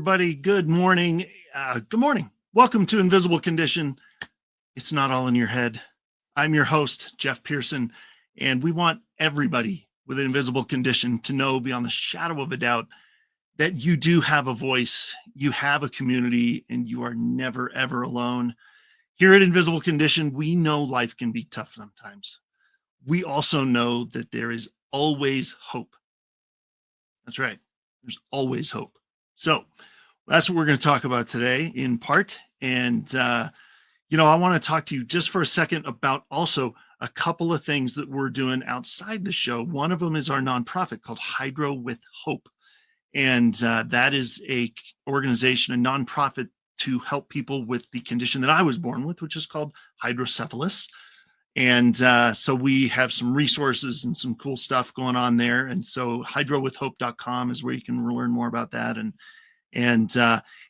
everybody. Good morning. Good morning. Welcome to Invisible Condition. It's not all in your head. I'm your host, Jeff Pearson, and we want everybody with an invisible condition to know beyond the shadow of a doubt that you do have a voice, you have a community, and you are never, ever alone. Here at Invisible Condition, we know life can be tough sometimes. We also know that there is always hope. That's right. There's always hope. So that's what we're going to talk about today in part. And, I want to talk to you just for a second about also a couple of things that we're doing outside the show. One of them is our nonprofit called Hydro with Hope. And that is a organization, a nonprofit to help people with the condition that I was born with, which is called hydrocephalus. And so we have some resources and some cool stuff going on there. And so hydrowithhope.com is where you can learn more about that. And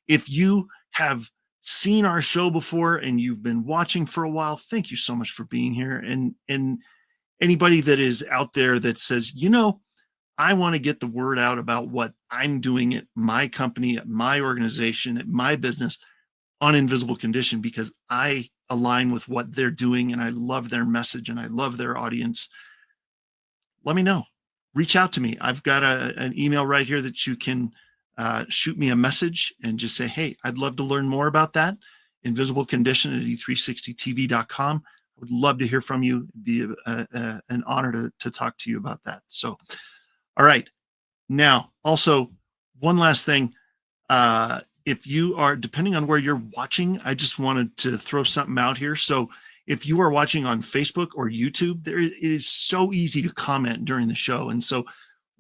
if you have seen our show before and you've been watching for a while, thank you so much for being here. And anybody that is out there that says, I want to get the word out about what I'm doing at my company, at my organization, at my business on Invisible Condition, because I align with what they're doing and I love their message and I love their audience, let me know. Reach out to me. I've got an email right here that you can shoot me a message and just say, hey, I'd love to learn more about that. Invisible Condition at e360tv.com. I would love to hear from you. It'd be an honor to talk to you about that. So, all right. Now, also, one last thing. If you are, depending on where you're watching, I just wanted to throw something out here. So if you are watching on Facebook or YouTube, it is so easy to comment during the show. And so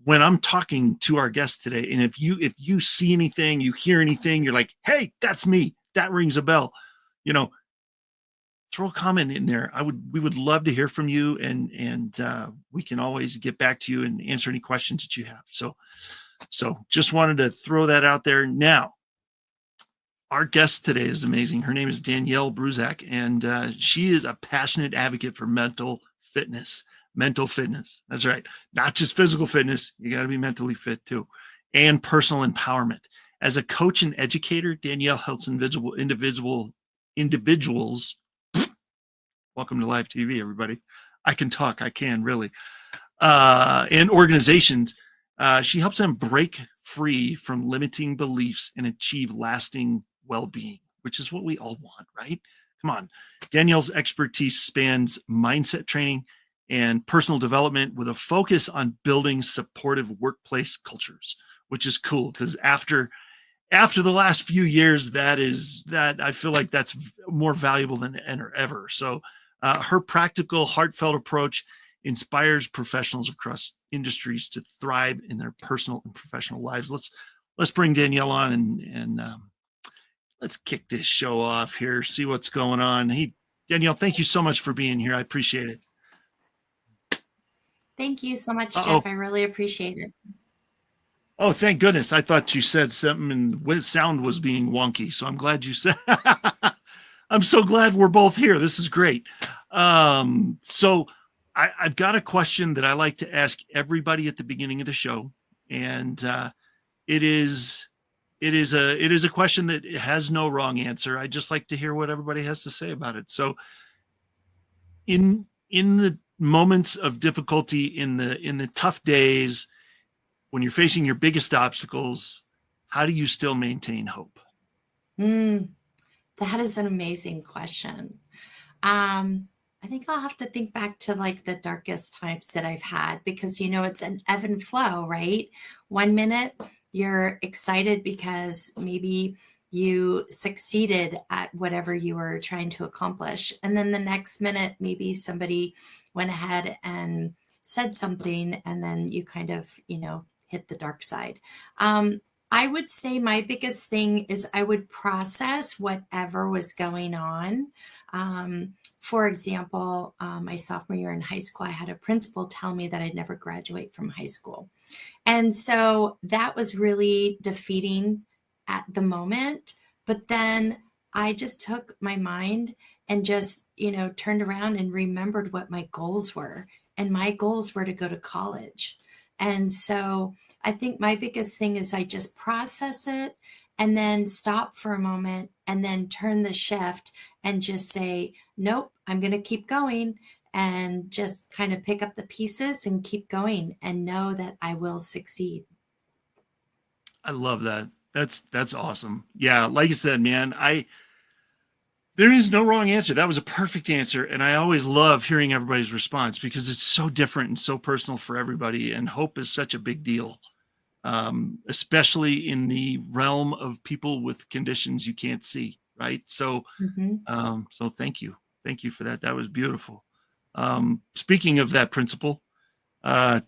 when I'm talking to our guest today, and if you see anything, you hear anything, you're like, hey, that's me, that rings a bell, throw a comment in there. We would love to hear from you, and we can always get back to you and answer any questions that you have. So just wanted to throw that out there. Now, our guest today is amazing. Her name is Danielle Brzusek, and she is a passionate advocate for mental fitness. Mental fitness. That's right. Not just physical fitness. You got to be mentally fit too. And personal empowerment. As a coach and educator, Danielle helps individuals. Welcome to live TV, everybody. I can talk. I can really. And organizations. She helps them break free from limiting beliefs and achieve lasting well-being, which is what we all want, right? Come on. Danielle's expertise spans mindset training and personal development with a focus on building supportive workplace cultures, which is cool because after the last few years, that I feel like that's more valuable than ever. So her practical, heartfelt approach inspires professionals across industries to thrive in their personal and professional lives. Let's bring Danielle on and let's kick this show off here, see what's going on. Hey, Danielle, thank you so much for being here. I appreciate it. Thank you so much, Jeff. I really appreciate it. Oh, thank goodness. I thought you said something and sound was being wonky. So I'm glad you said, I'm so glad we're both here. This is great. So I've got a question that I like to ask everybody at the beginning of the show. And it is a question that has no wrong answer. I just like to hear what everybody has to say about it. So in the moments of difficulty, in the tough days, when you're facing your biggest obstacles, how do you still maintain hope? That is an amazing question. I think I'll have to think back to like the darkest times that I've had, because, it's an ebb and flow, right? 1 minute you're excited because maybe you succeeded at whatever you were trying to accomplish. And then the next minute, maybe somebody went ahead and said something, and then you kind of, hit the dark side. I would say my biggest thing is I would process whatever was going on. For example, my sophomore year in high school, I had a principal tell me that I'd never graduate from high school. And so that was really defeating at the moment. But then I just took my mind and just, turned around and remembered what my goals were. And my goals were to go to college. And so I think my biggest thing is I just process it and then stop for a moment and then turn the shift and just say, nope, I'm going to keep going, and just kind of pick up the pieces and keep going and know that I will succeed. I love that. That's awesome. Yeah, like you said, man, there is no wrong answer. That was a perfect answer. And I always love hearing everybody's response because it's so different and so personal for everybody. And hope is such a big deal, especially in the realm of people with conditions you can't see. Right. So, Mhm. so thank you. Thank you for that. That was beautiful. Speaking of that principal,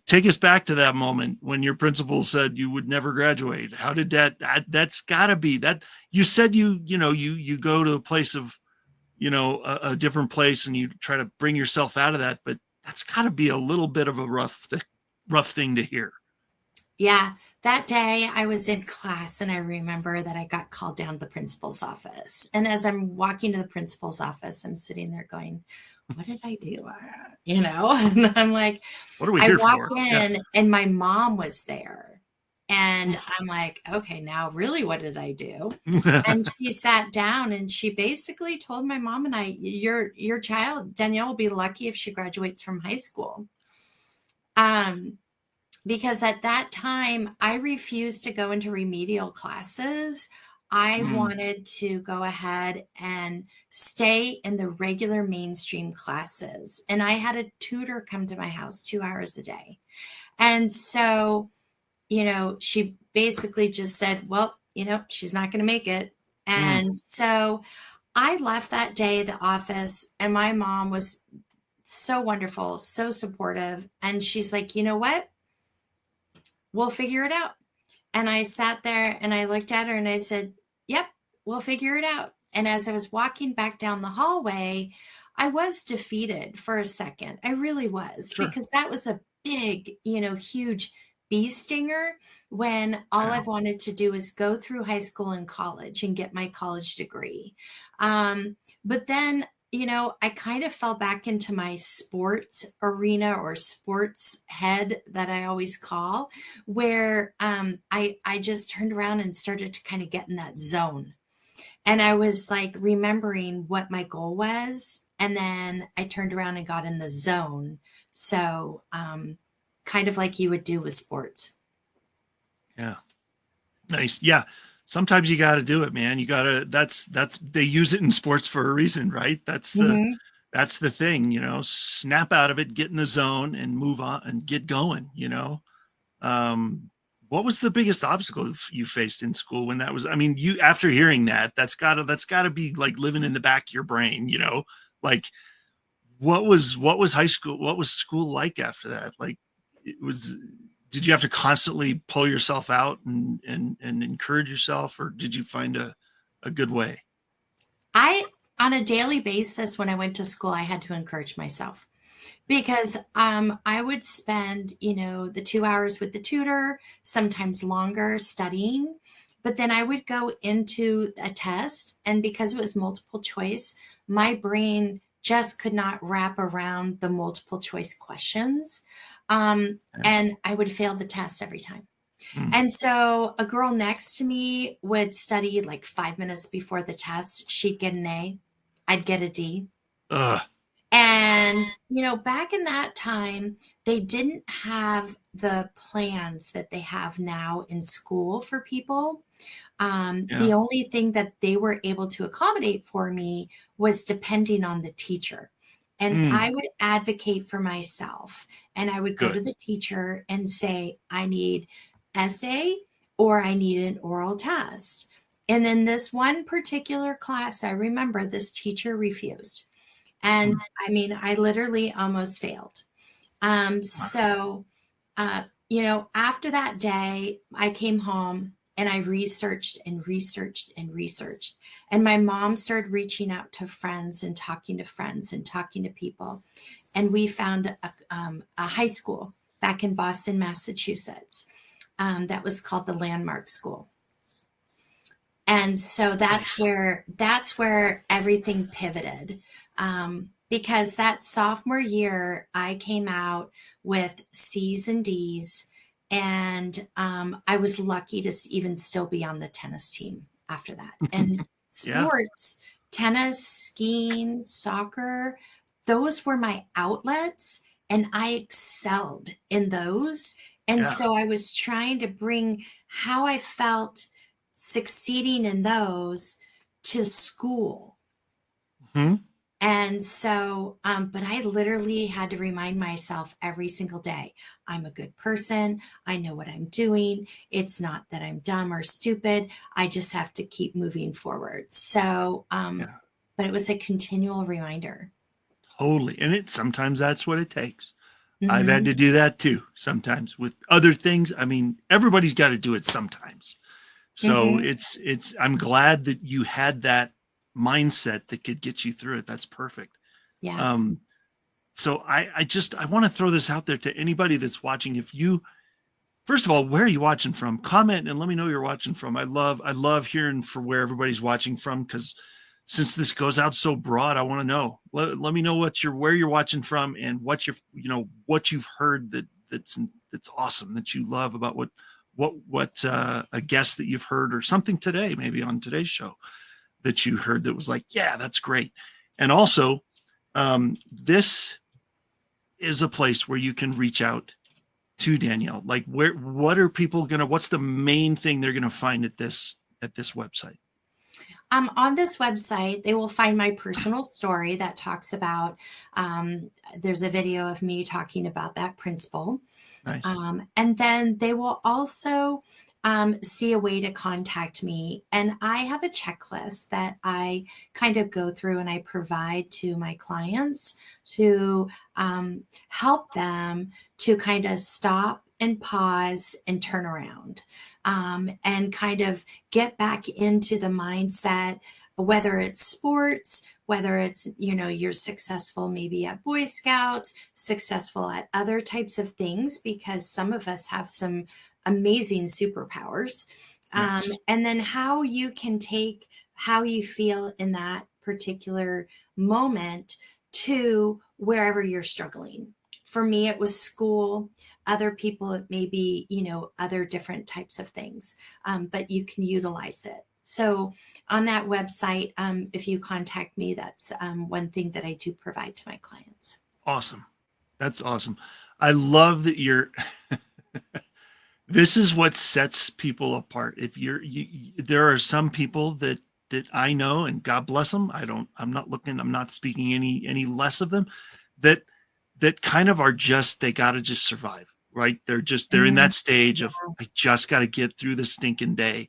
take us back to that moment when your principal said you would never graduate. How did that's gotta be that you said you go to a place of, a different place and you try to bring yourself out of that, but that's gotta be a little bit of a rough thing to hear. Yeah, that day I was in class and I remember that I got called down to the principal's office. And as I'm walking to the principal's office, I'm sitting there going, what did I do? And I'm like, What are we I here walk for? Yeah. in and my mom was there. And Oof. I'm like, okay, now really, what did I do? And she sat down and she basically told my mom and I, your child, Danielle, will be lucky if she graduates from high school. Um, because at that time I refused to go into remedial classes. I Mm, wanted to go ahead and stay in the regular mainstream classes. And I had a tutor come to my house 2 hours a day. And so, she basically just said, well, she's not going to make it. mm, And so I left that day at the office, and my mom was so wonderful, so supportive. And she's like, you know what? We'll figure it out. And I sat there and I looked at her and I said, yep, we'll figure it out. And as I was walking back down the hallway, I was defeated for a second. I really was, sure. because that was a big, huge bee stinger when all Yeah. I've wanted to do is go through high school and college and get my college degree. But then, I kind of fell back into my sports arena, or sports head that I always call, where I just turned around and started to kind of get in that zone. And I was like remembering what my goal was. And then I turned around and got in the zone. So, kind of like you would do with sports. Yeah. Nice. Yeah. Sometimes you got to do it, man. You got to, they use it in sports for a reason, right? That's the thing, snap out of it, get in the zone and move on and get going. Um, what was the biggest obstacle you faced in school when that was, I mean, after hearing that, that's gotta be like living in the back of your brain, like what was high school? What was school like after that? Like it was, did you have to constantly pull yourself out and encourage yourself, or did you find a good way? On a daily basis, when I went to school, I had to encourage myself, because I would spend, the 2 hours with the tutor, sometimes longer, studying. But then I would go into a test, and because it was multiple choice, my brain just could not wrap around the multiple choice questions. Yeah. And I would fail the test every time. Mm. And so a girl next to me would study like 5 minutes before the test. She'd get an A, I'd get a D. Ugh. And, back in that time, they didn't have the plans that they have now in school for people. Yeah. The only thing that they were able to accommodate for me was depending on the teacher. And Mm. I would advocate for myself, and I would go Good. to the teacher and say, I need essay, or I need an oral test. And in this one particular class, I remember this teacher refused. And Mm. I mean, I literally almost failed. So, after that day, I came home and I researched and researched and researched. And my mom started reaching out to friends and talking to friends and talking to people. And we found a high school back in Boston, Massachusetts, that was called the Landmark School. And so Nice. that's where everything pivoted. Because that sophomore year, I came out with C's and D's, And I was lucky to even still be on the tennis team after that. And Yeah. sports, tennis, skiing, soccer, those were my outlets, and I excelled in those. And Yeah. so I was trying to bring how I felt succeeding in those to school. Hmm. And so, but I literally had to remind myself every single day, I'm a good person. I know what I'm doing. It's not that I'm dumb or stupid. I just have to keep moving forward. So, Yeah. but it was a continual reminder. Totally. And sometimes that's what it takes. I've had Hmm. to do that too sometimes with other things. I mean, everybody's got to do it sometimes. So Hmm. I'm glad that you had that mindset that could get you through it. That's perfect. Yeah. Um, so I want to throw this out there to anybody that's watching. If you, first of all, where are you watching from? Comment and let me know you're watching from. I love hearing for where everybody's watching from, because since this goes out so broad, I want to know. Let me know where you're watching from, and what you've heard that's awesome, that you love about what a guest that you've heard, or something today, maybe on today's show, that you heard that was like, yeah, that's great. And also, this is a place where you can reach out to Danielle. Like, what's the main thing they're gonna find at this website? On this website, they will find my personal story that talks about, there's a video of me talking about that principle. Nice. And then they will also see a way to contact me. And I have a checklist that I kind of go through and I provide to my clients to help them to kind of stop and pause and turn around, and kind of get back into the mindset, whether it's sports, whether it's, you're successful maybe at Boy Scouts, successful at other types of things, because some of us have some amazing superpowers. Nice. And then how you can take how you feel in that particular moment to wherever you're struggling. For me, it was school. Other people, it may be, other different types of things, but you can utilize it. So on that website, if you contact me, that's one thing that I do provide to my clients. Awesome. That's awesome. I love that you're this is what sets people apart. If there are some people that I know, and God bless them. I'm not speaking any less of them, that kind of are just, they got to just survive, right? They're in Mhm. that stage of, I just got to get through this stinking day.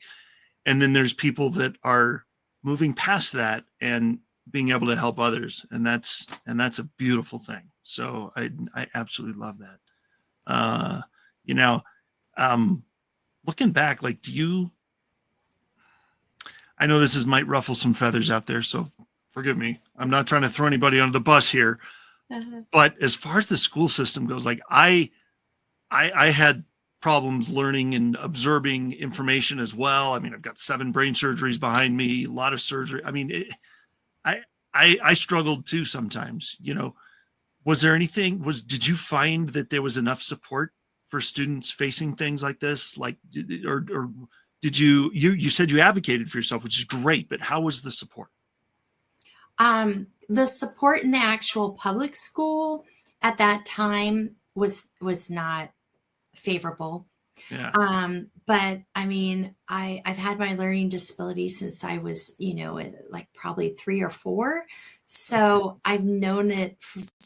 And then there's people that are moving past that and being able to help others. And that's a beautiful thing. So I absolutely love that. Uh, you know, um, looking back, like, I know might ruffle some feathers out there, so forgive me. I'm not trying to throw anybody under the bus here, Uh-huh. but as far as the school system goes, like, I had problems learning and absorbing information as well. I mean, I've got 7 brain surgeries behind me, a lot of surgery. I mean, I, I struggled too sometimes, was there anything, did you find that there was enough support for students facing things like this? Like, or did you said you advocated for yourself, which is great, but how was the support? The support in the actual public school at that time was not favorable. Yeah. But I mean, I've had my learning disability since I was, like probably 3 or 4. So I've known it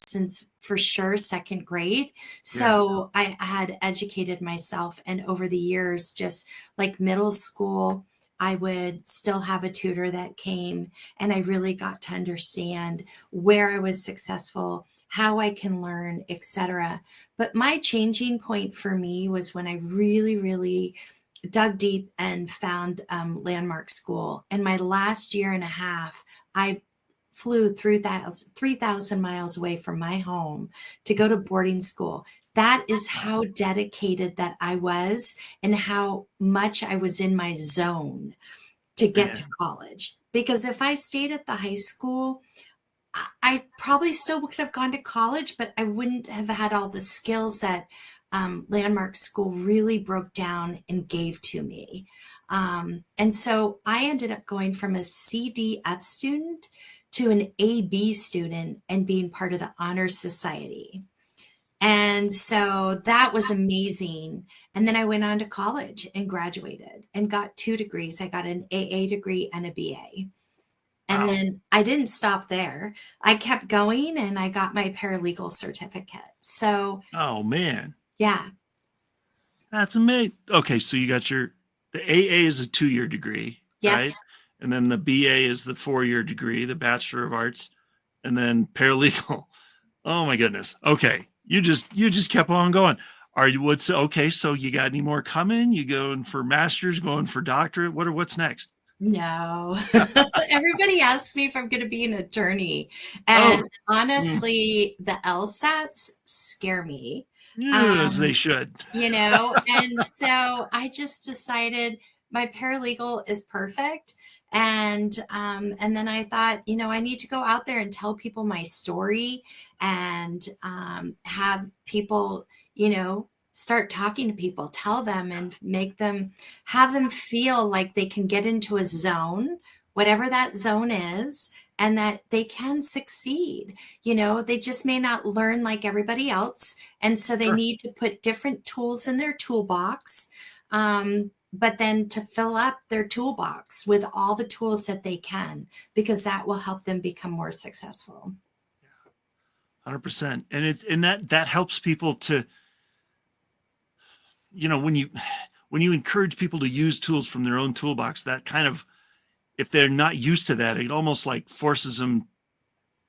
since for sure second grade. Yeah. So I had educated myself, and over the years, just like middle school, I would still have a tutor that came, and I really got to understand where I was successful, how I can learn, etc. But my changing point for me was when I really, really dug deep and found Landmark School. In my last year and a half, I flew 3,000 miles away from my home to go to boarding school. That is how dedicated that I was and how much I was in my zone to get to Man. college. Because if I stayed at the high school, I probably still could have gone to college, but I wouldn't have had all the skills that Landmark School really broke down and gave to me. And so I ended up going from a CDF student to an AB student and being part of the Honor Society. And so that was amazing. And then I went on to college and graduated and got 2 degrees. I got an AA degree and a BA. And Wow. then I didn't stop there. I kept going and I got my paralegal certificate. So, Oh man, yeah. that's amazing. Okay, so you got the AA is a 2-year degree, Yep. right? And then the BA is the 4-year degree, the Bachelor of Arts, and then paralegal. Oh my goodness. Okay, you just kept on going. Are you what's okay? So you got any more coming? You going for masters? Going for doctorate? What's next? No. Everybody asks me if I'm going to be an attorney. Oh, And mm, honestly, the LSATs scare me. yeah, as they Um, should. and so I just decided my paralegal is perfect. And then I thought, I need to go out there and tell people my story and have people, start talking to people, tell them and have them feel like they can get into a zone, whatever that zone is, and that they can succeed. They just may not learn like everybody else. And so they Sure. need to put different tools in their toolbox, but then to fill up their toolbox with all the tools that they can, because that will help them become more successful. 100%. And that helps people to, when you encourage people to use tools from their own toolbox, that kind of, if they're not used to that, it almost like forces them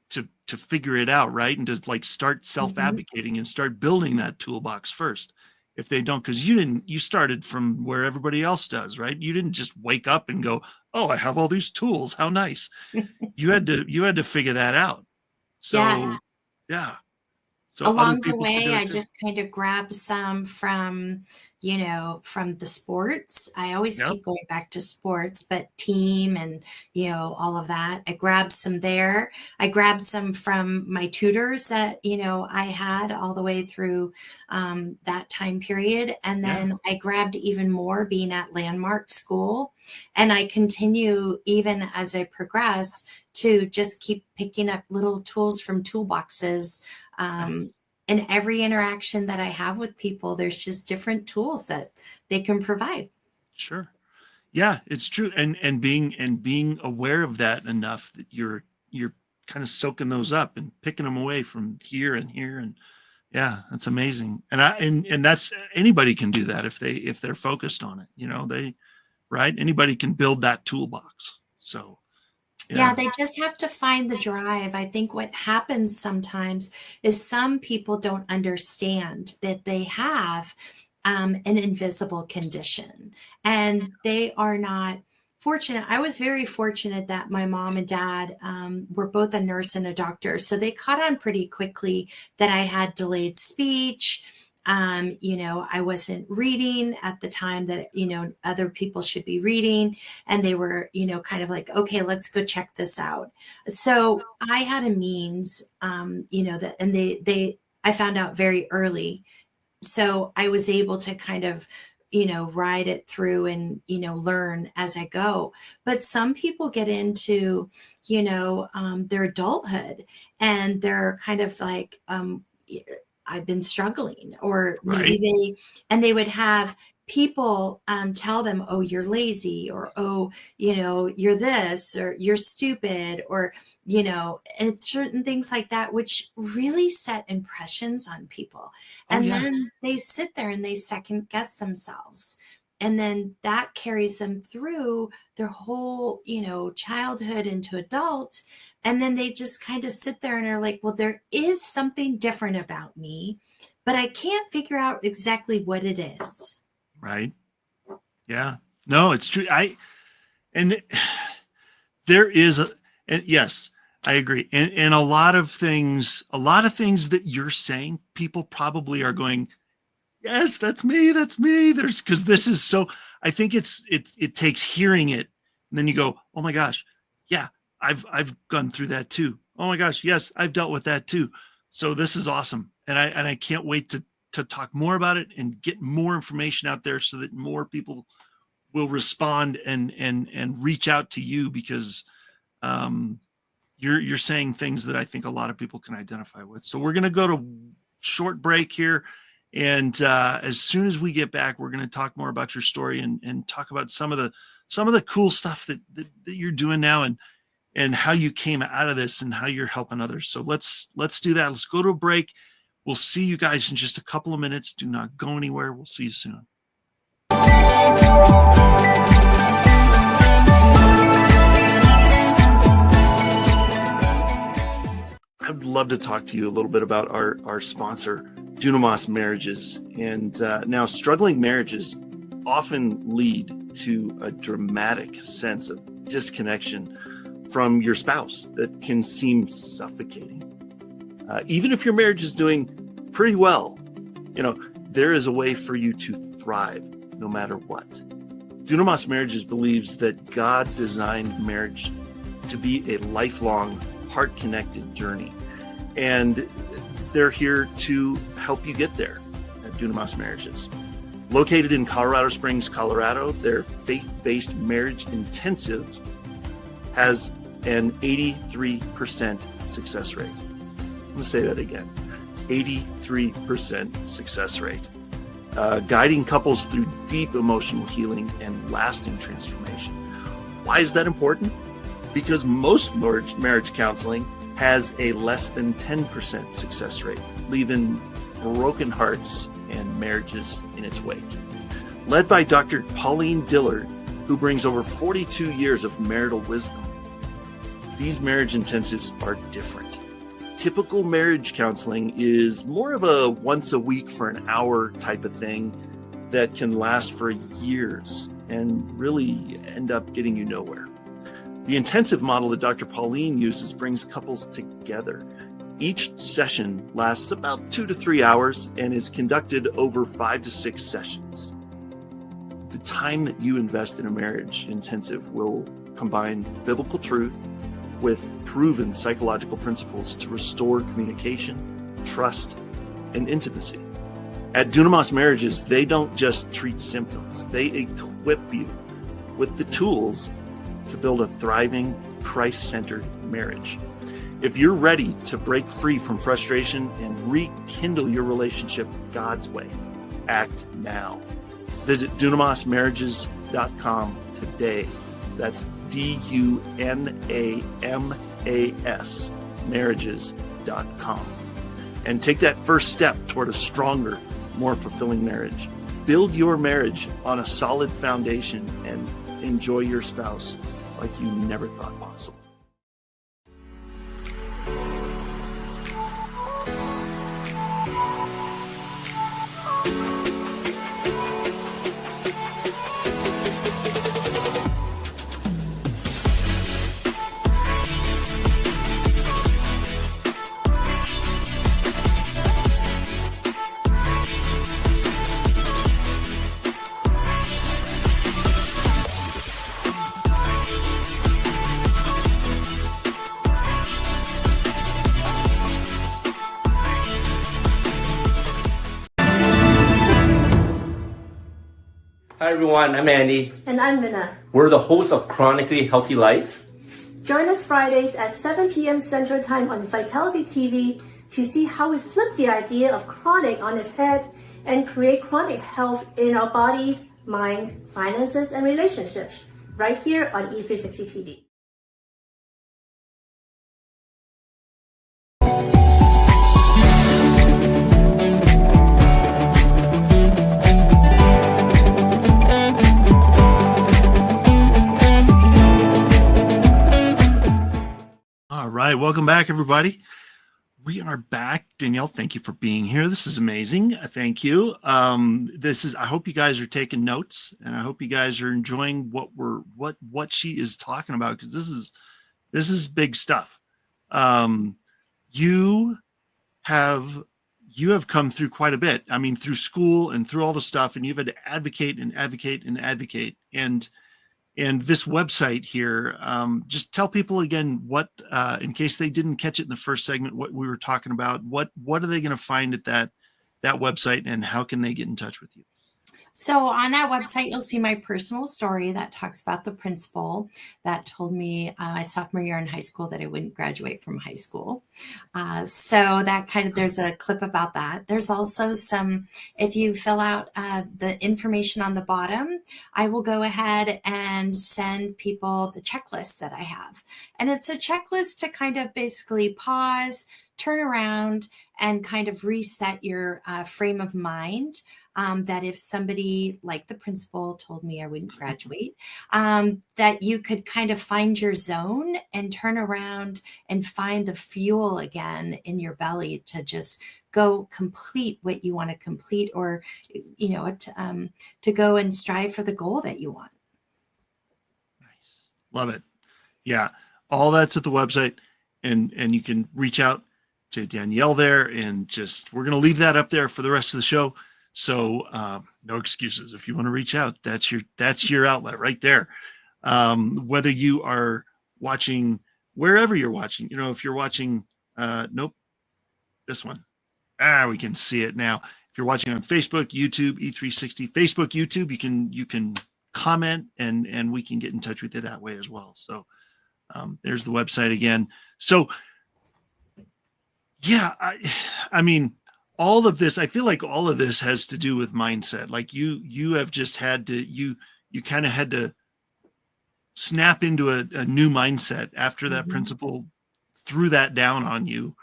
to figure it out, right? And to like start Mhm. self-advocating and start building that toolbox first. If they don't, because you started from where everybody else does, right? You didn't just wake up and go, oh, I have all these tools. How nice. You had to figure that out. Yeah. So yeah. So other Along the people can way, do it I too. just kind of grab some from the sports. I always Yep. keep going back to sports, but team and, all of that. I grabbed some there. I grabbed some from my tutors that, I had all the way through that time period. And Yeah. then I grabbed even more being at Landmark School. And I continue even as I progress to just keep picking up little tools from toolboxes. Yeah. In every interaction that I have with people, there's just different tools that they can provide. Sure. Yeah, it's true. And being aware of that enough that you're kind of soaking those up and picking them away from here and here. And yeah, that's amazing. And that's anybody can do that if they're focused on it. Right? Anybody can build that toolbox. So Yeah, yeah. they just have to find the drive. I think what happens sometimes is some people don't understand that they have an invisible condition and they are not fortunate. I was very fortunate that my mom and dad were both a nurse and a doctor. So they caught on pretty quickly that I had delayed speech. I wasn't reading at the time that, other people should be reading. And they were, kind of like, okay, let's go check this out. So I had a means, that, and I found out very early. So I was able to kind of, ride it through and, learn as I go. But some people get into, their adulthood and they're kind of like, I've been struggling, or maybe Right. they would have people tell them, oh, you're lazy, or, oh, you're this, or you're stupid, or, and certain things like that, which really set impressions on people. Oh And yeah. then they sit there and they second guess themselves. And then that carries them through their whole, childhood into adults. And then they just kind of sit there and are like, well, there is something different about me, but I can't figure out exactly what it is. Right. Yeah. No, it's true. And there is and yes, I agree. And a lot of things that you're saying, people probably are going, yes, that's me. That's me. Because this is so, I think it takes hearing it. And then you go, oh my gosh. Yeah, I've gone through that too. Oh my gosh. Yes, I've dealt with that too. So this is awesome. And I can't wait to to talk more about it and get more information out there so that more people will respond and reach out to you, because you're saying things that I think a lot of people can identify with. So we're going to go to short break here. And as soon as we get back, we're going to talk more about your story and talk about some of the cool stuff that you're doing now, and how you came out of this and how you're helping others. So let's do that. Let's go to a break. We'll see you guys in just a couple of minutes. Do not go anywhere. We'll see you soon. I'd love to talk to you a little bit about our sponsor, Dunamis Marriages. And now, struggling marriages often lead to a dramatic sense of disconnection from your spouse that can seem suffocating. Even if your marriage is doing pretty well, there is a way for you to thrive no matter what. Dunamis Marriages believes that God designed marriage to be a lifelong, heart-connected journey. And they're here to help you get there at Dunamis Marriages. Located in Colorado Springs, Colorado, their faith-based marriage intensive has an 83% success rate. I'm going to say that again, 83% success rate. Guiding couples through deep emotional healing and lasting transformation. Why is that important? Because most marriage counseling has a less than 10% success rate, leaving broken hearts and marriages in its wake. Led by Dr. Pauline Dillard, who brings over 42 years of marital wisdom, these marriage intensives are different. Typical marriage counseling is more of a once a week for an hour type of thing that can last for years and really end up getting you nowhere. The intensive model that Dr. Pauline uses brings couples together. Each session lasts about 2 to 3 hours and is conducted over 5 to 6 sessions. The time that you invest in a marriage intensive will combine biblical truth with proven psychological principles to restore communication, trust, and intimacy. At Dunamis Marriages, they don't just treat symptoms, they equip you with the tools to build a thriving, Christ-centered marriage. If you're ready to break free from frustration and rekindle your relationship God's way, act now. Visit DunamisMarriages.com today. That's DUNAMAS marriages.com. And take that first step toward a stronger, more fulfilling marriage. Build your marriage on a solid foundation and enjoy your spouse like you never thought possible. Hi everyone, I'm Andy. And I'm Minna. We're the hosts of Chronically Healthy Life. Join us Fridays at 7 p.m. Central Time on Vitality TV to see how we flip the idea of chronic on its head and create chronic health in our bodies, minds, finances, and relationships, right here on E360 TV. All right, welcome back, everybody. We are back. Danielle, thank you for being here. This is amazing. Thank you. I hope you guys are taking notes, and I hope you guys are enjoying what she is talking about, because this is big stuff. You have come through quite a bit. I mean, through school and through all the stuff, and you've had to advocate. And this website here, just tell people again what, in case they didn't catch it in the first segment, what we were talking about. What are they going to find at that website, and how can they get in touch with you? So on that website, you'll see my personal story that talks about the principal that told me my sophomore year in high school that I wouldn't graduate from high school. So that there's a clip about that. There's also if you fill out the information on the bottom, I will go ahead and send people the checklist that I have. And it's a checklist to kind of basically pause, turn around, and kind of reset your frame of mind. That if somebody like the principal told me I wouldn't graduate, that you could kind of find your zone and turn around and find the fuel again in your belly to just go complete what you want to complete, or, to go and strive for the goal that you want. Nice. Love it. Yeah. All that's at the website, and you can reach out to Danielle there, and we're going to leave that up there for the rest of the show. So no excuses. If you want to reach out, that's your outlet right there. Whether you are watching, wherever you're watching, if you're watching, this one, we can see it now. If you're watching on Facebook, YouTube, E360, Facebook, YouTube, you can comment and we can get in touch with you that way as well. So there's the website again. So yeah, I mean, all of this, I feel like all of this has to do with mindset. Like you have just had to, you kind of had to snap into a new mindset after that principal threw that down on you,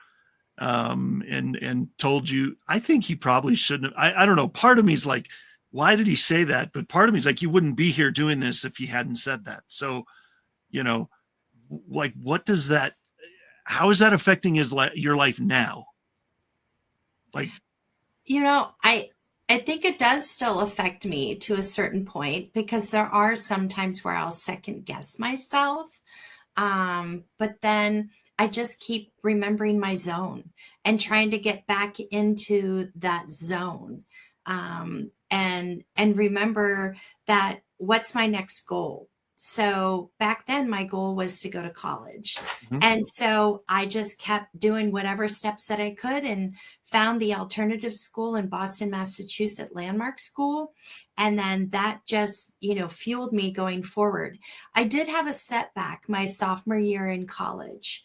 and told you, I think he probably shouldn't have, I don't know. Part of me is like, why did he say that? But part of me is like, you wouldn't be here doing this if he hadn't said that. So, like, how is that affecting your life now? Like, I think it does still affect me to a certain point, because there are some times where I'll second guess myself. But then I just keep remembering my zone and trying to get back into that zone. And remember that what's my next goal? So back then my goal was to go to college. And so I just kept doing whatever steps that I could and found the alternative school in Boston, Massachusetts, Landmark School. And then that just, fueled me going forward. I did have a setback my sophomore year in college.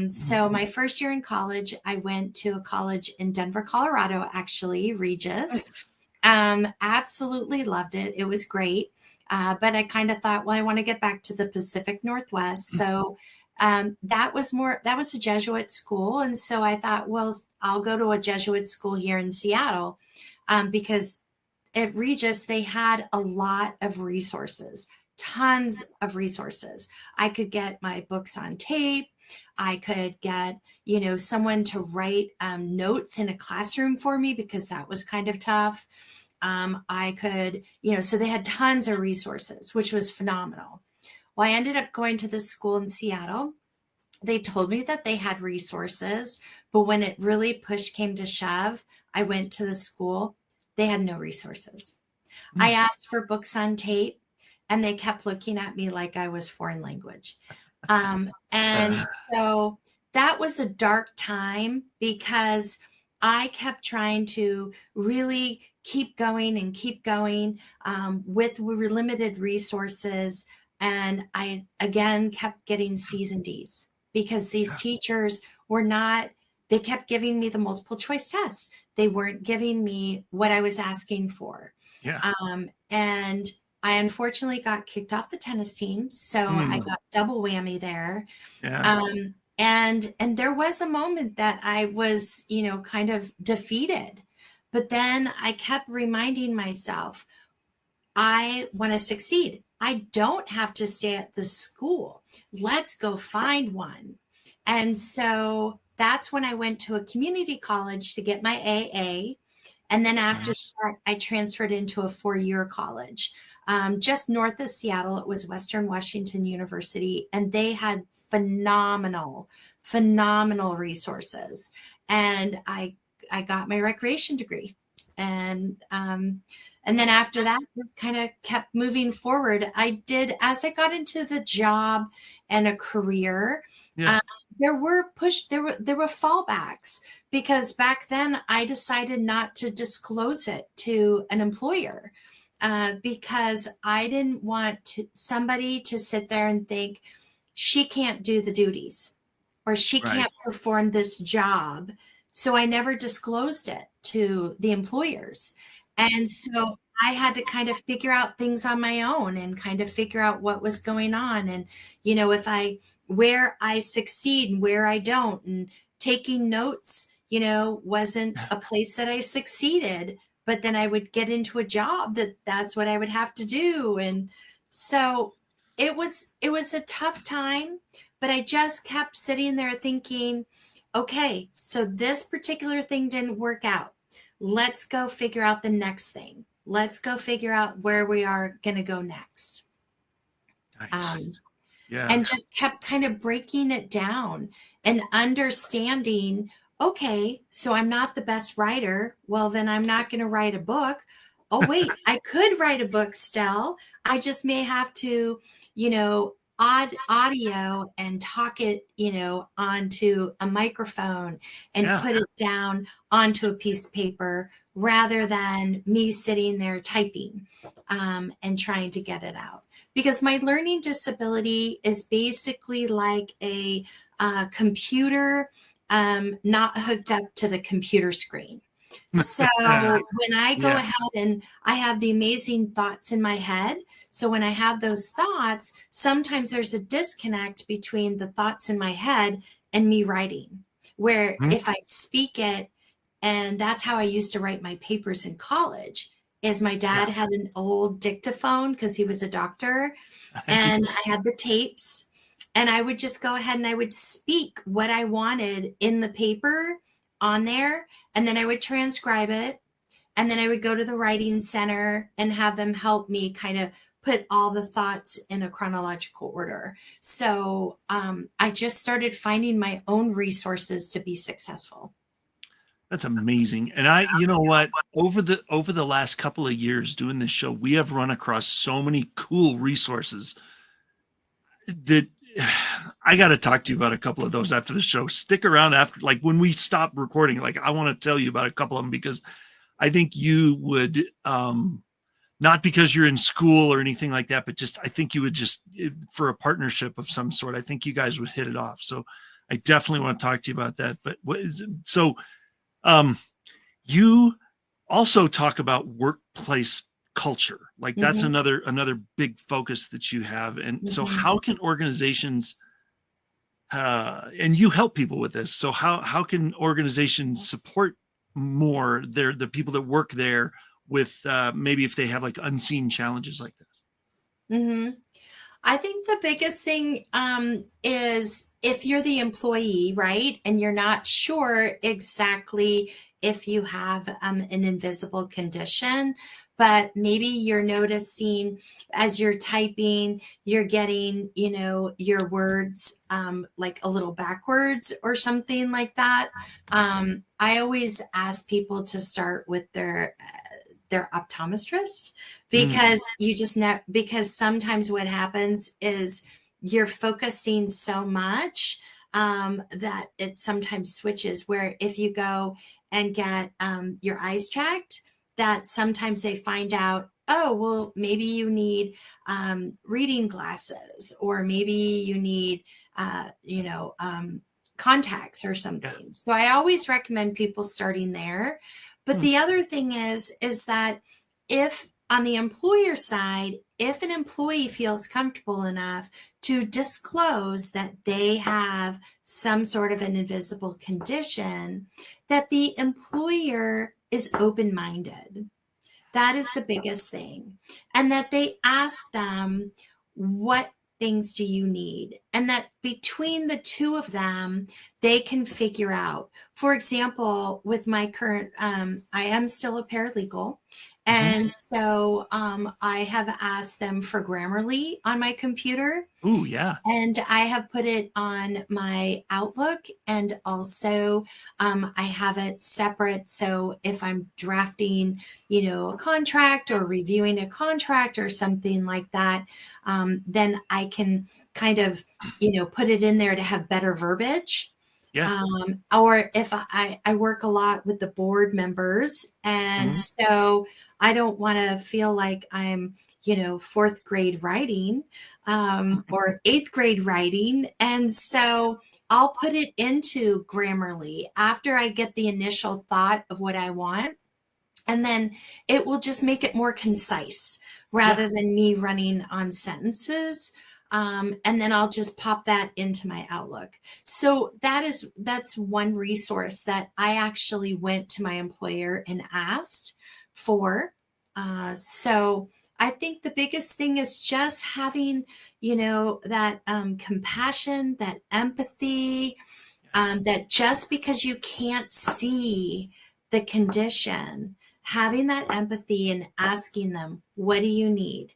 So my first year in college, I went to a college in Denver, Colorado, actually, Regis. Absolutely loved it. It was great. But I kind of thought, well, I want to get back to the Pacific Northwest. So that was a Jesuit school. And so I thought, well, I'll go to a Jesuit school here in Seattle, because at Regis, they had a lot of resources, tons of resources. I could get my books on tape. I could get, someone to write notes in a classroom for me, because that was kind of tough. I could, so they had tons of resources, which was phenomenal. Well, I ended up going to this school in Seattle. They told me that they had resources, but when it really push came to shove, I went to the school. They had no resources. I asked for books on tape, and they kept looking at me like I was foreign language. And so that was a dark time, because I kept trying to really keep going with limited resources. And I, again, kept getting C's and D's, because these teachers they kept giving me the multiple choice tests. They weren't giving me what I was asking for. Yeah. And I unfortunately got kicked off the tennis team. So I got double whammy there. Yeah. And there was a moment that I was, kind of defeated, but then I kept reminding myself, I want to succeed. I don't have to stay at the school. Let's go find one. And so that's when I went to a community college to get my AA. And then after that, I transferred into a 4-year college, just north of Seattle. It was Western Washington University, and they had phenomenal resources. And I got my recreation degree. And then after that, just kind of kept moving forward. As I got into the job and a career, there were fallbacks, because back then I decided not to disclose it to an employer, because I didn't want somebody to sit there and think she can't do the duties or she Right. can't perform this job. So I never disclosed it to the employers. And so I had to kind of figure out things on my own and kind of figure out what was going on. And, where I succeed and where I don't, and taking notes, wasn't a place that I succeeded, but then I would get into a job that's what I would have to do. And so it was a tough time, but I just kept sitting there thinking, okay, so this particular thing didn't work out. Let's go figure out the next thing. Let's go figure out where we are going to go next. Nice. Yeah. And just kept kind of breaking it down and understanding, okay, so I'm not the best writer. Well, then I'm not going to write a book. Oh, wait, I could write a book still. I just may have to, audio and talk it, onto a microphone and put it down onto a piece of paper rather than me sitting there typing and trying to get it out. Because my learning disability is basically like a computer not hooked up to the computer screen. So when I go ahead and I have the amazing thoughts in my head, so when I have those thoughts, sometimes there's a disconnect between the thoughts in my head and me writing, where if I speak it, and that's how I used to write my papers in college, is my dad had an old dictaphone because he was a doctor, and I had the tapes, and I would just go ahead and I would speak what I wanted in the paper on there, and then I would transcribe it, and then I would go to the writing center and have them help me kind of put all the thoughts in a chronological order. So I just started finding my own resources to be successful. That's amazing. And you know what, over the last couple of years doing this show, we have run across so many cool resources that I got to talk to you about a couple of those after the show. Stick around after, like when we stop recording, like I want to tell you about a couple of them, because I think you would, not because you're in school or anything like that, but just, I think you would just, for a partnership of some sort, I think you guys would hit it off. So I definitely want to talk to you about that. But what is it? So, you also talk about workplace culture. Like that's another big focus that you have. And so how can organizations, and you help people with this, so how can organizations support more the people that work there with maybe if they have like unseen challenges like this? I think the biggest thing is if you're the employee, right, and you're not sure exactly if you have an invisible condition, but maybe you're noticing as you're typing, you're getting, your words like a little backwards or something like that. I always ask people to start with their optometrist, because you just know, because sometimes what happens is you're focusing so much that it sometimes switches, where if you go and get your eyes checked, that sometimes they find out, oh, well, maybe you need reading glasses, or maybe you need, contacts or something. So I always recommend people starting there. But the other thing is that if on the employer side, if an employee feels comfortable enough to disclose that they have some sort of an invisible condition, that the employer is open-minded. That is the biggest thing. And that they ask them, what things do you need? And that between the two of them, they can figure out. For example, with my current, I am still a paralegal. And so I have asked them for Grammarly on my computer. Oh, yeah. And I have put it on my Outlook, and also I have it separate. So if I'm drafting, a contract or reviewing a contract or something like that, then I can kind of, put it in there to have better verbiage. Yeah. Or if I work a lot with the board members, and so I don't want to feel like I'm, fourth grade writing or eighth grade writing. And so I'll put it into Grammarly after I get the initial thought of what I want. And then it will just make it more concise rather than me running on sentences. And then I'll just pop that into my Outlook. So that's one resource that I actually went to my employer and asked for. So I think the biggest thing is just having, that compassion, that empathy, that just because you can't see the condition, having that empathy and asking them, what do you need?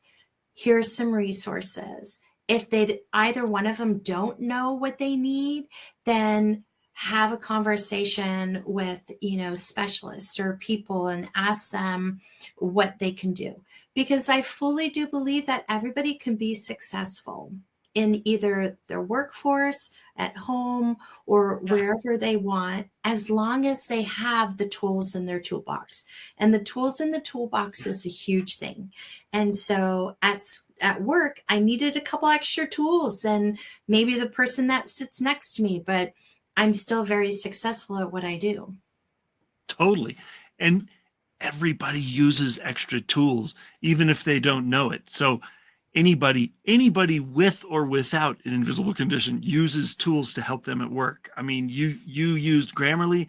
Here's some resources. If either one of them don't know what they need, then have a conversation with, specialists or people and ask them what they can do. Because I fully do believe that everybody can be successful in either their workforce, at home, or wherever they want, as long as they have the tools in their toolbox. And the tools in the toolbox is a huge thing. And so at work, I needed a couple extra tools than maybe the person that sits next to me, but I'm still very successful at what I do. Totally. And everybody uses extra tools, even if they don't know it. So anybody with or without an invisible condition uses tools to help them at work. I mean, you used Grammarly,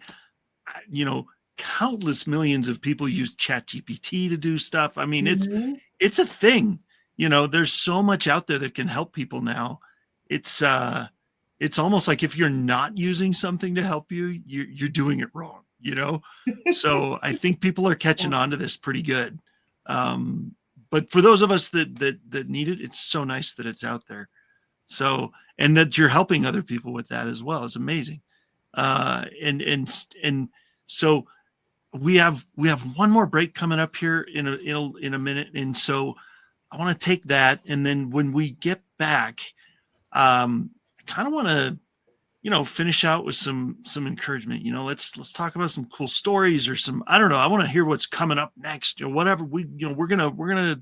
countless millions of people use ChatGPT to do stuff. I mean, it's a thing, there's so much out there that can help people now. It's almost like if you're not using something to help you, you're doing it wrong, So I think people are catching on to this pretty good. But for those of us that need it, it's so nice that it's out there. So, and that you're helping other people with that as well is amazing. And so we have one more break coming up here in a minute. And so I want to take that. And then when we get back, I kind of want to, finish out with some encouragement. Let's talk about some cool stories or I don't know. I want to hear what's coming up next. Whatever we're gonna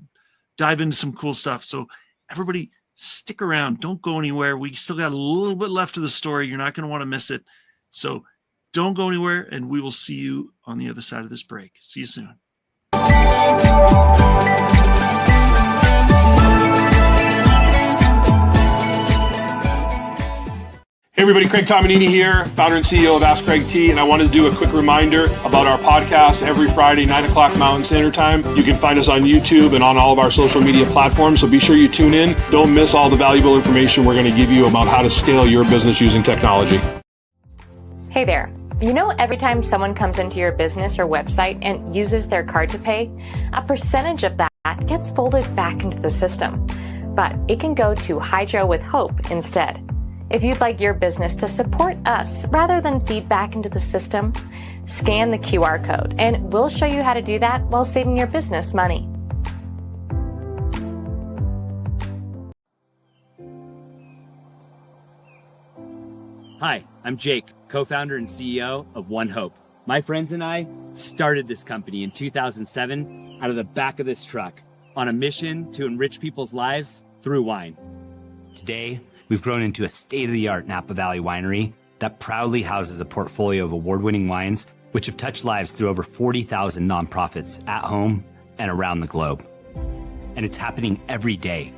dive into some cool stuff. So everybody stick around. Don't go anywhere. We still got a little bit left of the story. You're not going to want to miss it. So don't go anywhere, and we will see you on the other side of this break. See you soon. Hey everybody, Craig Tomanini here, founder and CEO of Ask Craig T, and I wanted to do a quick reminder about our podcast every Friday, 9 o'clock Mountain Standard Time. You can find us on YouTube and on all of our social media platforms, so be sure you tune in. Don't miss all the valuable information we're going to give you about how to scale your business using technology. Hey there. Every time someone comes into your business or website and uses their card to pay, a percentage of that gets folded back into the system. But it can go to Hydro with Hope instead. If you'd like your business to support us rather than feed back into the system, scan the QR code and we'll show you how to do that while saving your business money. Hi, I'm Jake, co-founder and CEO of One Hope. My friends and I started this company in 2007 out of the back of this truck on a mission to enrich people's lives through wine. Today, we've grown into a state-of-the-art Napa Valley winery that proudly houses a portfolio of award-winning wines which have touched lives through over 40,000 nonprofits at home and around the globe. And it's happening every day.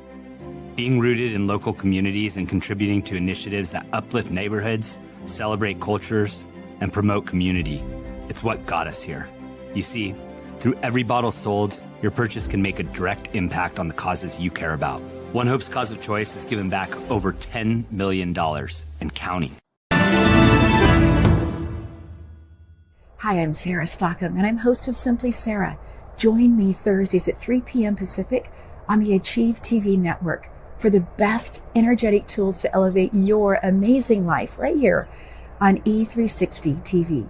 Being rooted in local communities and contributing to initiatives that uplift neighborhoods, celebrate cultures, and promote community. It's what got us here. You see, through every bottle sold, your purchase can make a direct impact on the causes you care about. One Hope's cause of choice has given back over $10 million and counting. Hi, I'm Sarah Stockham, and I'm host of Simply Sarah. Join me Thursdays at 3 p.m. Pacific on the Achieve TV network for the best energetic tools to elevate your amazing life right here on E360 TV.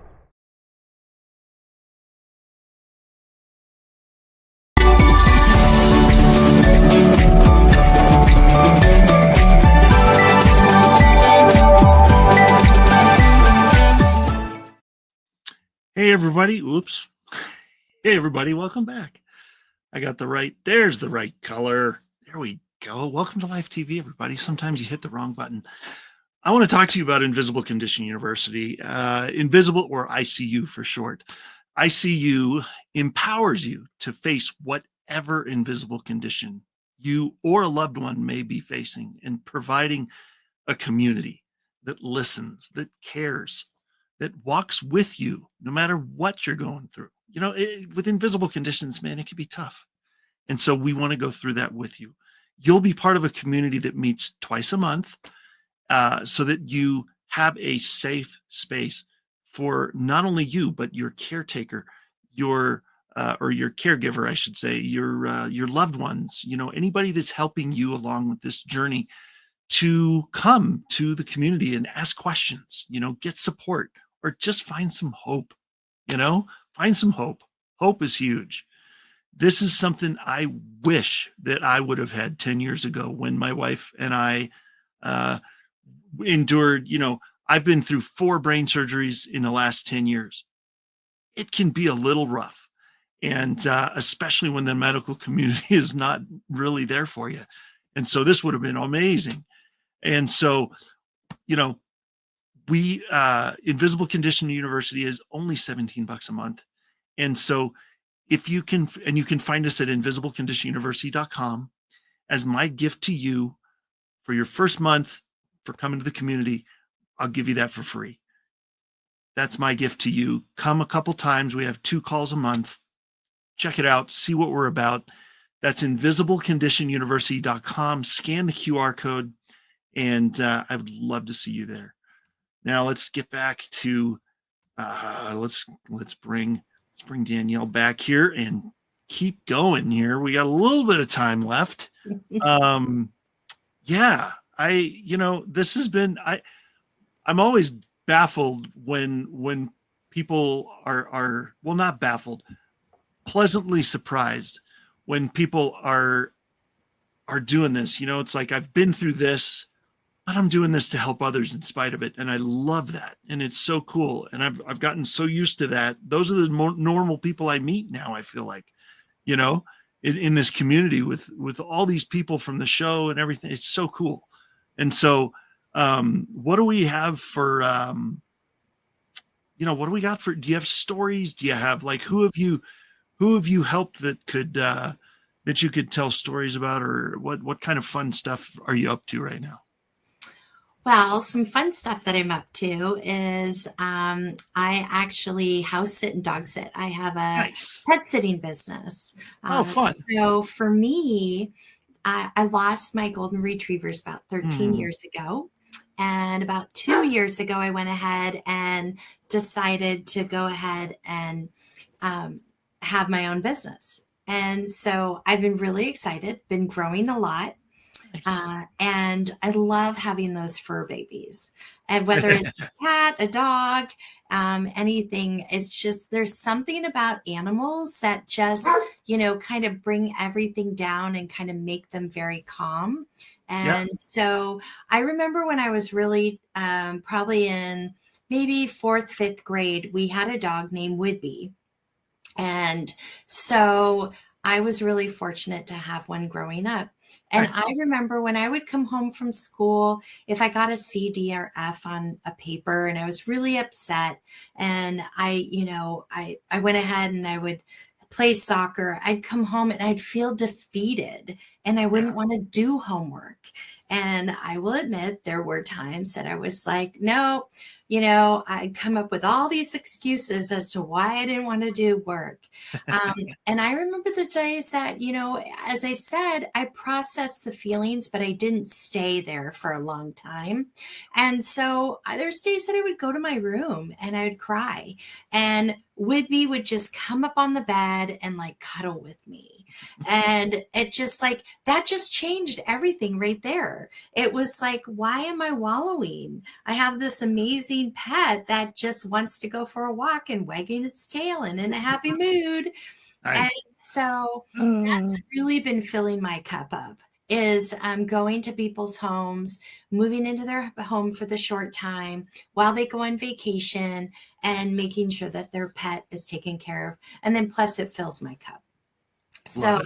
Hey, everybody. Oops. Hey, everybody. Welcome back. There's the right color. There we go. Welcome to Live TV, everybody. Sometimes you hit the wrong button. I want to talk to you about Invisible Condition University, Invisible, or ICU for short. ICU empowers you to face whatever invisible condition you or a loved one may be facing, and providing a community that listens, that cares, that walks with you no matter what you're going through. With invisible conditions, man, it can be tough. And so we want to go through that with you. You'll be part of a community that meets twice a month, so that you have a safe space for not only you, but your caretaker, your or your caregiver, I should say, your loved ones, anybody that's helping you along with this journey, to come to the community and ask questions, get support, or just find some hope. Find some hope. Hope is huge. This is something I wish that I would have had 10 years ago, when my wife and I endured, I've been through 4 brain surgeries in the last 10 years. It can be a little rough. And especially when the medical community is not really there for you. And so this would have been amazing. And so, we Invisible Condition University is only $17 a month. And so if you can, and you can find us at invisibleconditionuniversity.com, as my gift to you for your first month for coming to the community, I'll give you that for free. That's my gift to you. Come a couple times. We have 2 calls a month. Check it out. See what we're about. That's invisibleconditionuniversity.com. Scan the QR code, and I would love to see you there. Now let's get back to let's bring Danielle back here and keep going here. We got a little bit of time left. Yeah, this has been, I'm always baffled when people are well, not baffled, pleasantly surprised when people are doing this. It's like, I've been through this, but I'm doing this to help others in spite of it. And I love that. And it's so cool. And I've gotten so used to that. Those are the more normal people I meet now, I feel like, in this community with all these people from the show and everything. It's so cool. And so, what do we have for, what do we got for, do you have stories? Do you have, like, who have you helped that you could tell stories about, or what kind of fun stuff are you up to right now? Well, some fun stuff that I'm up to is I actually house sit and dog sit. I have a Nice. pet sitting business. Fun. So for me, I lost my golden retrievers about 13 years ago. And about 2 years ago, I went ahead and decided to go ahead and have my own business. And so I've been really excited, been growing a lot. And I love having those fur babies, and whether it's a cat, a dog, anything, it's just, there's something about animals that just, kind of bring everything down and kind of make them very calm. And so I remember when I was really probably in maybe 4th, 5th grade, we had a dog named Whidbey. And so I was really fortunate to have one growing up. And I remember when I would come home from school, if I got a C, D, or F on a paper and I was really upset, and I went ahead and I would play soccer, I'd come home and I'd feel defeated and I wouldn't want to do homework. And I will admit there were times that I was like, no, I'd come up with all these excuses as to why I didn't want to do work. And I remember the days that, as I said, I processed the feelings, but I didn't stay there for a long time. And so there's days that I would go to my room and I would cry, and Whidbey would just come up on the bed and like cuddle with me. And it just like, that just changed everything right there. It was like, why am I wallowing? I have this amazing pet that just wants to go for a walk and wagging its tail and in a happy mood. And so that's really been filling my cup up. is going to people's homes, moving into their home for the short time while they go on vacation, and making sure that their pet is taken care of. And then plus it fills my cup. So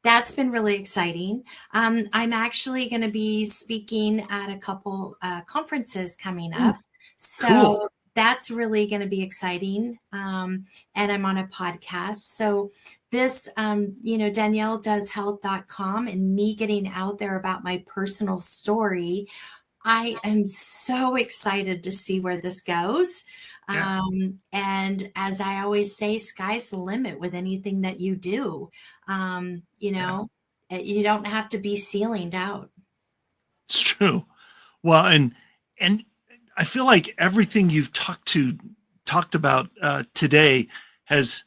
that's been really exciting. I'm actually going to be speaking at a couple conferences coming up. So Cool. that's really going to be exciting. And I'm on a podcast. So this, Danielle does health.com, and me getting out there about my personal story. I am so excited to see where this goes. Yeah. And as I always say, sky's the limit with anything that you do. You don't have to be ceilinged out. It's true. Well, and I feel like everything you've talked about today has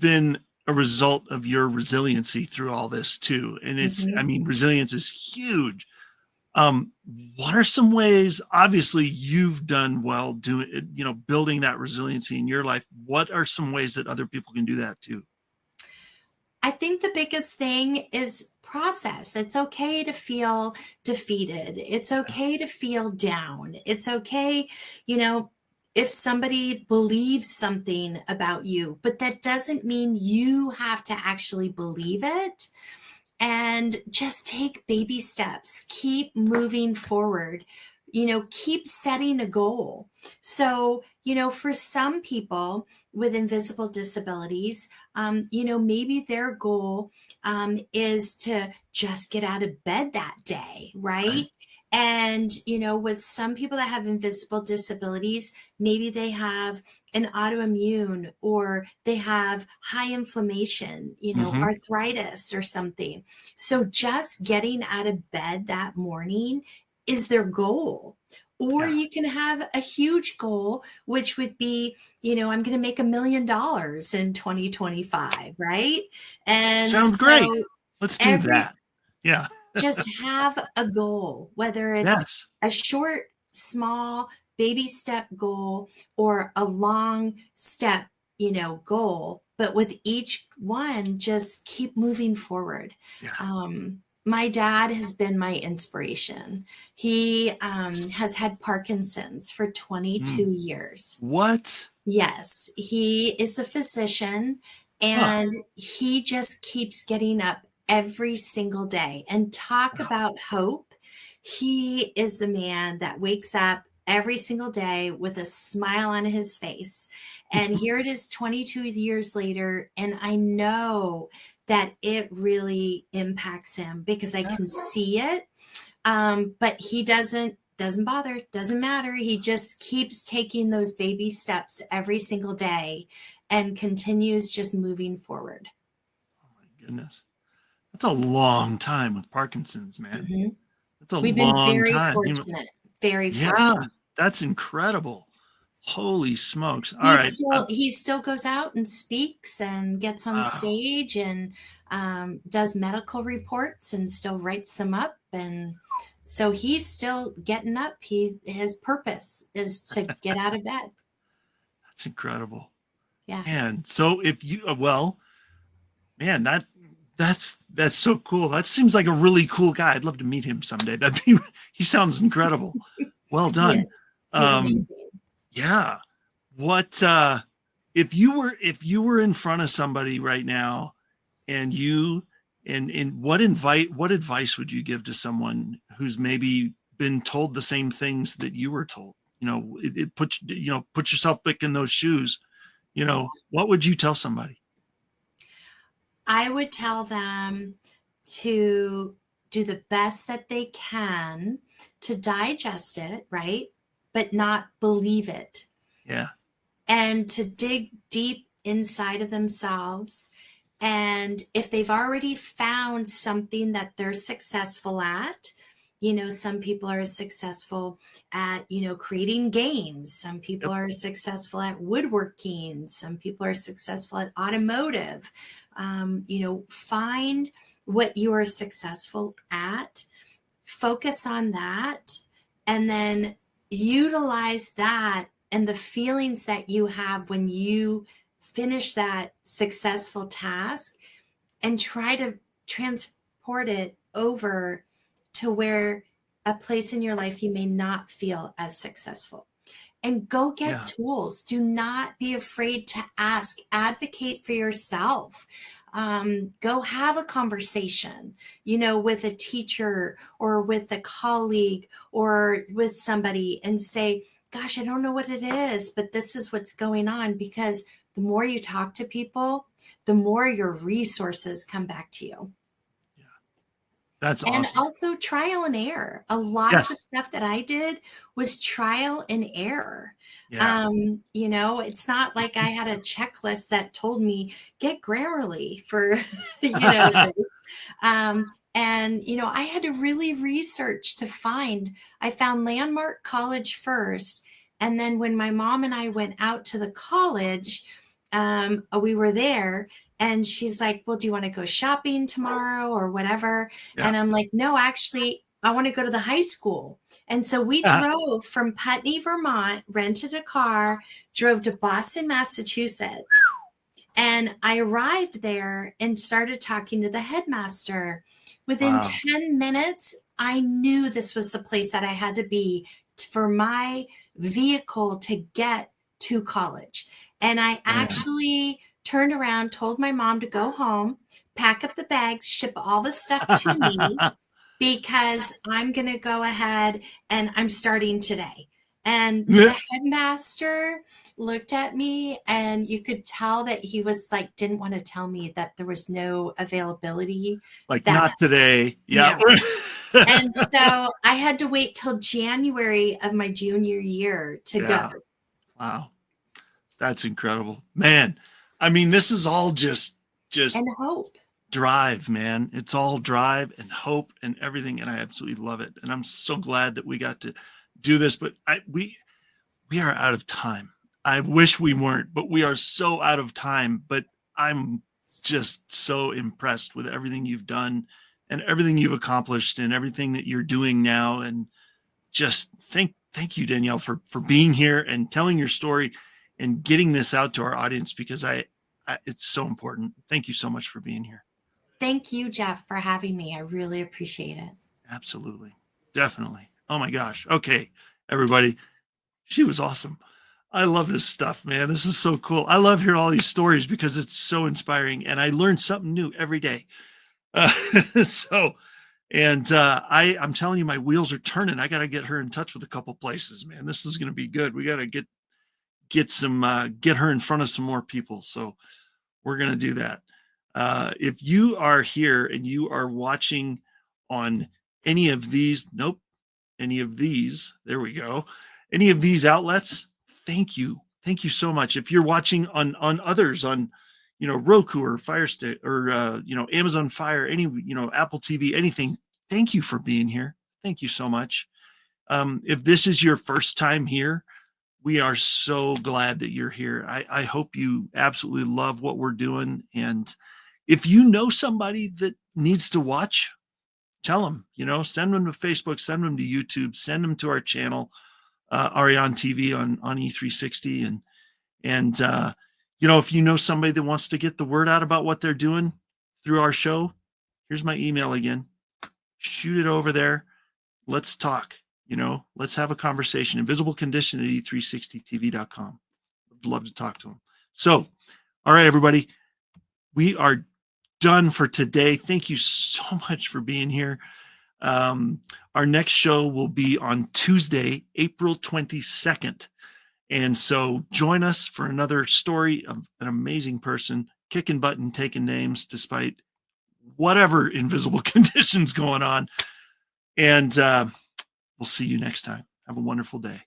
been a result of your resiliency through all this too. And it's, I mean, resilience is huge. What are some ways, obviously you've done well doing, building that resiliency in your life. What are some ways that other people can do that too? I think the biggest thing is process. It's okay to feel defeated. It's okay to feel down. It's okay, if somebody believes something about you, but that doesn't mean you have to actually believe it. And just take baby steps, keep moving forward, keep setting a goal. So, for some people with invisible disabilities, maybe their goal is to just get out of bed that day, right? And, with some people that have invisible disabilities, maybe they have an autoimmune, or they have high inflammation, arthritis or something. So just getting out of bed that morning is their goal. Or you can have a huge goal, which would be, I'm going to make $1 million in 2025, right? And sounds great. Let's do that. Yeah. Just have a goal, whether it's a short, small, baby step goal or a long step, goal. But with each one, just keep moving forward. Yeah. My dad has been my inspiration. He has had Parkinson's for 22 years. What? Yes, he is a physician, and he just keeps getting up every single day. And talk about hope. He is the man that wakes up every single day with a smile on his face. And here it is 22 years later, and I know that it really impacts him because I can see it. But he doesn't bother, doesn't matter. He just keeps taking those baby steps every single day and continues just moving forward. Oh my goodness. That's a long time with Parkinson's, man. That's a We've long been very time. fortunate. Very Yeah, fortunate. that's incredible. Holy smokes. All right. He still goes out and speaks and gets on stage and does medical reports and still writes them up. And so he's still getting up. His purpose is to get out of bed. That's incredible. Yeah. And so if you, man, that's so cool. That seems like a really cool guy. I'd love to meet him someday. He sounds incredible. Well done. Yes, he's amazing. Yeah. What if you were in front of somebody right now, and what advice would you give to someone who's maybe been told the same things that you were told? Put yourself back in those shoes. What would you tell somebody? I would tell them to do the best that they can to digest it, right? But not believe it. Yeah. And to dig deep inside of themselves. And if they've already found something that they're successful at, some people are successful at, creating games. Some people are successful at woodworking. Some people are successful at automotive. Find what you are successful at, focus on that, and then utilize that and the feelings that you have when you finish that successful task, and try to transport it over to where a place in your life you may not feel as successful. And go get tools. Do not be afraid to ask. Advocate for yourself. Go have a conversation, with a teacher or with a colleague or with somebody and say, gosh, I don't know what it is, but this is what's going on. Because the more you talk to people, the more your resources come back to you. That's awesome. And also trial and error. A lot of the stuff that I did was trial and error. Yeah. It's not like I had a checklist that told me get Grammarly for, this. And, I had to really research to I found Landmark College first. And then when my mom and I went out to the college, we were there and she's like, well, do you want to go shopping tomorrow or whatever? Yeah. And I'm like, no, actually, I want to go to the high school. And so we drove from Putney, Vermont, rented a car, drove to Boston, Massachusetts. And I arrived there and started talking to the headmaster. Within 10 minutes, I knew this was the place that I had to be for my vehicle to get to college. And I actually turned around, told my mom to go home, pack up the bags, ship all the stuff to me because I'm going to go ahead and I'm starting today. And the headmaster looked at me and you could tell that he was like, didn't want to tell me that there was no availability. Like not today. Yeah. No. And so I had to wait till January of my junior year to go. Wow. That's incredible, man. I mean, this is all just and hope. Drive, man. It's all drive and hope and everything. And I absolutely love it. And I'm so glad that we got to do this, but we are out of time. I wish we weren't, but we are so out of time, but I'm just so impressed with everything you've done and everything you've accomplished and everything that you're doing now. And just thank you, Danielle, for being here and telling your story and getting this out to our audience, because it's so important. Thank you so much for being here. Thank you, Jeff, for having me. I really appreciate it. Absolutely. Definitely. Oh my gosh. Okay, everybody. She was awesome. I love this stuff, man. This is so cool. I love hearing all these stories because it's so inspiring and I learn something new every day. I'm telling you, my wheels are turning. I got to get her in touch with a couple places, man. This is going to be good. We got to get her in front of some more people. So we're going to do that. If you are here and you are watching on any of these, there we go. Any of these outlets, thank you. Thank you so much. If you're watching on others, on, Roku or Fire Stick or, Amazon Fire, any, Apple TV, anything, thank you for being here. Thank you so much. If this is your first time here, we are so glad that you're here. I hope you absolutely love what we're doing. And if you know somebody that needs to watch, tell them, send them to Facebook, send them to YouTube, send them to our channel, Ariane TV on E360. And if you know somebody that wants to get the word out about what they're doing through our show, here's my email again. Shoot it over there. Let's talk. Let's have a conversation. InvisibleCondition at e360tv.com. I'd love to talk to them. So, all right, everybody, we are done for today. Thank you so much for being here. Our next show will be on Tuesday, April 22nd. And so join us for another story of an amazing person kicking butt and taking names despite whatever invisible conditions going on. And we'll see you next time. Have a wonderful day.